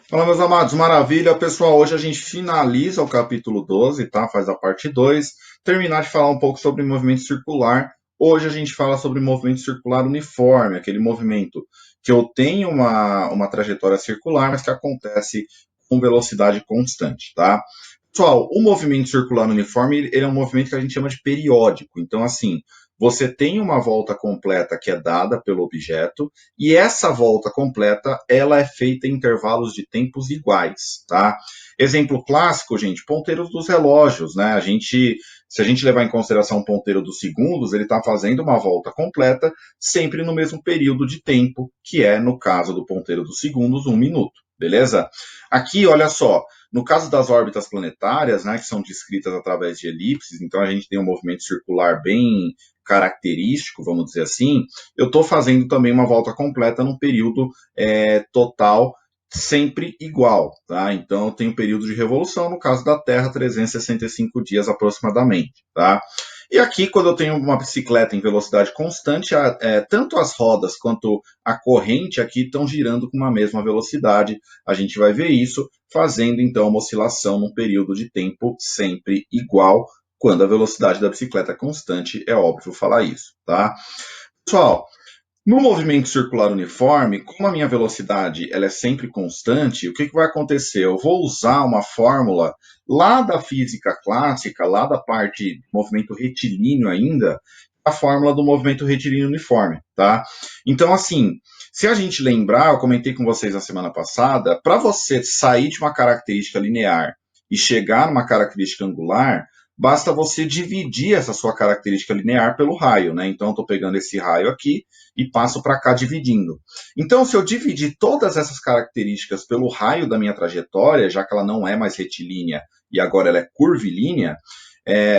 Fala, meus amados, maravilha. Pessoal, hoje a gente finaliza o capítulo 12, tá? Faz a parte 2. Terminar de falar um pouco sobre movimento circular. Hoje a gente fala sobre movimento circular uniforme, aquele movimento que eu tenho uma trajetória circular, mas que acontece com velocidade constante, tá? Pessoal, o movimento circular uniforme, ele é um movimento que a gente chama de periódico. Então, assim, você tem uma volta completa que é dada pelo objeto, e essa volta completa, ela é feita em intervalos de tempos iguais, tá? Exemplo clássico, gente, ponteiros dos relógios, né? Se a gente levar em consideração o ponteiro dos segundos, ele está fazendo uma volta completa sempre no mesmo período de tempo, que é, no caso do ponteiro dos segundos, 1 minuto, beleza? Aqui, olha só, no caso das órbitas planetárias, né, que são descritas através de elipses, então a gente tem um movimento circular bem característico, vamos dizer assim, eu estou fazendo também uma volta completa num período total sempre igual, tá? Então eu tenho período de revolução, no caso da Terra, 365 dias aproximadamente, tá? E aqui, quando eu tenho uma bicicleta em velocidade constante, tanto as rodas quanto a corrente aqui estão girando com uma mesma velocidade. A gente vai ver isso fazendo então uma oscilação num período de tempo sempre igual, quando a velocidade da bicicleta é constante, é óbvio falar isso, tá? Pessoal, no movimento circular uniforme, como a minha velocidade ela é sempre constante, o que vai acontecer? Eu vou usar uma fórmula lá da física clássica, lá da parte de movimento retilíneo ainda, a fórmula do movimento retilíneo uniforme, tá? Então, assim, se a gente lembrar, eu comentei com vocês na semana passada, para você sair de uma característica linear e chegar numa característica angular, basta você dividir essa sua característica linear pelo raio, né? Então, eu estou pegando esse raio aqui e passo para cá dividindo. Então, se eu dividir todas essas características pelo raio da minha trajetória, já que ela não é mais retilínea e agora ela é curvilínea,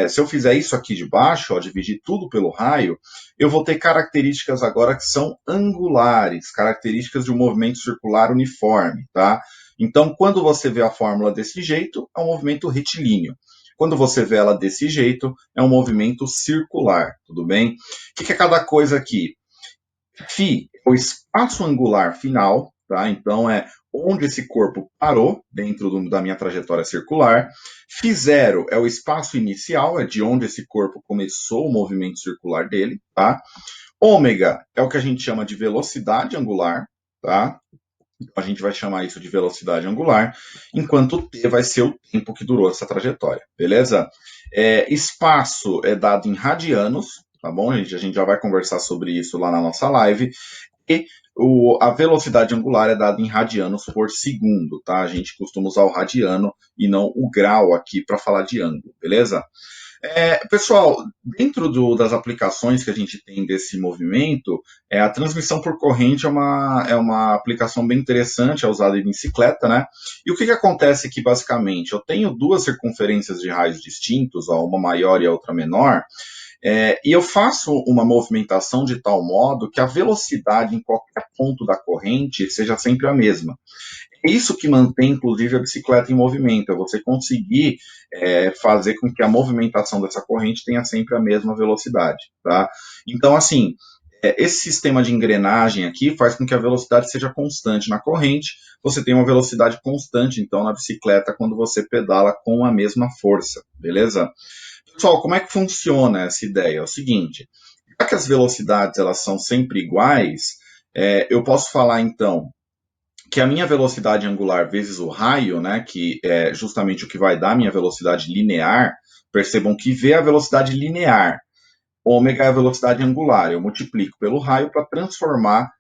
se eu fizer isso aqui de baixo, ó, dividir tudo pelo raio, eu vou ter características agora que são angulares, características de um movimento circular uniforme, tá? Então, quando você vê a fórmula desse jeito, é um movimento retilíneo. Quando você vê ela desse jeito, é um movimento circular, tudo bem? O que é cada coisa aqui? Φ é o espaço angular final, tá? Então é onde esse corpo parou dentro da minha trajetória circular. Φ0 é o espaço inicial, é de onde esse corpo começou o movimento circular dele, tá? Ômega é o que a gente chama de velocidade angular, tá? Então a gente vai chamar isso de velocidade angular, enquanto t vai ser o tempo que durou essa trajetória, beleza? Espaço é dado em radianos, tá bom, gente? A gente já vai conversar sobre isso lá na nossa live. E a velocidade angular é dada em radianos por segundo, tá? A gente costuma usar o radiano e não o grau aqui para falar de ângulo, beleza? Pessoal, dentro das aplicações que a gente tem desse movimento, a transmissão por corrente é uma aplicação bem interessante, é usada em bicicleta, né? E o que acontece aqui, basicamente? Eu tenho duas circunferências de raios distintos, ó, uma maior e a outra menor, e eu faço uma movimentação de tal modo que a velocidade em qualquer ponto da corrente seja sempre a mesma. É isso que mantém, inclusive, a bicicleta em movimento, é você conseguir fazer com que a movimentação dessa corrente tenha sempre a mesma velocidade, tá? Então, assim, esse sistema de engrenagem aqui faz com que a velocidade seja constante na corrente, você tem uma velocidade constante, então, na bicicleta, quando você pedala com a mesma força, beleza? Pessoal, como é que funciona essa ideia? É o seguinte, já que as velocidades elas são sempre iguais, eu posso falar, então, que a minha velocidade angular vezes o raio, né, que é justamente o que vai dar a minha velocidade linear, percebam que V é a velocidade linear, ômega é a velocidade angular. Eu multiplico pelo raio para transformar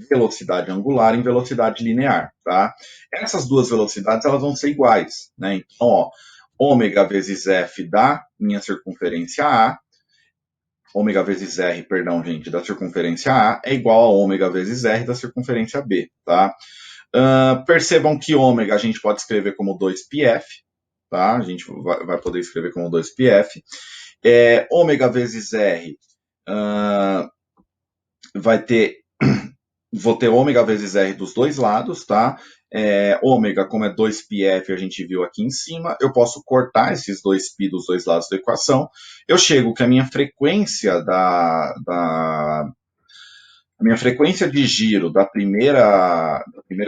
velocidade angular em velocidade linear, tá? Essas duas velocidades elas vão ser iguais, né? Então, ó, ômega vezes F dá minha circunferência A, ômega vezes R, perdão, gente, da circunferência A é igual a ômega vezes R da circunferência B, tá? Percebam que ômega a gente pode escrever como 2πf, tá? A gente vai poder escrever como 2πf. Ômega vezes R vai ter, vou ter ômega vezes R dos dois lados, tá? Ômega, como é 2πf, a gente viu aqui em cima, eu posso cortar esses 2π dos dois lados da equação. Eu chego que a minha frequência A minha frequência de giro da primeira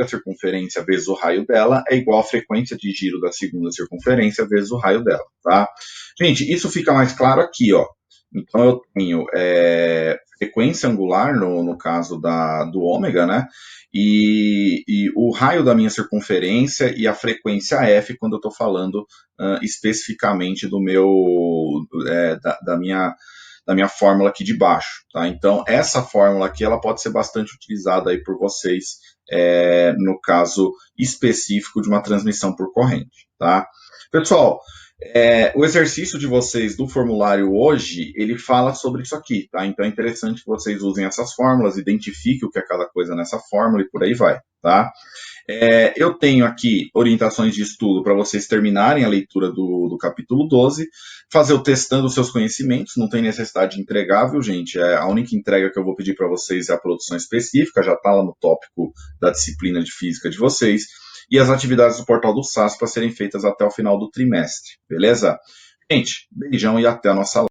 circunferência vezes o raio dela é igual à frequência de giro da segunda circunferência vezes o raio dela, tá? Gente, isso fica mais claro aqui, ó. Então eu tenho frequência angular no caso do ômega, né? E o raio da minha circunferência e a frequência f quando eu estou falando especificamente do meu da minha fórmula aqui de baixo, tá? Então essa fórmula aqui ela pode ser bastante utilizada aí por vocês no caso específico de uma transmissão por corrente, tá? Pessoal, o exercício de vocês do formulário hoje, ele fala sobre isso aqui, tá? Então é interessante que vocês usem essas fórmulas, identifiquem o que é cada coisa nessa fórmula e por aí vai, tá? Eu tenho aqui orientações de estudo para vocês terminarem a leitura do capítulo 12, fazer o testando os seus conhecimentos, não tem necessidade de entregar, viu, gente? A única entrega que eu vou pedir para vocês é a produção específica, já está lá no tópico da disciplina de física de vocês, e as atividades do portal do SAS para serem feitas até o final do trimestre, beleza? Gente, beijão e até a nossa live.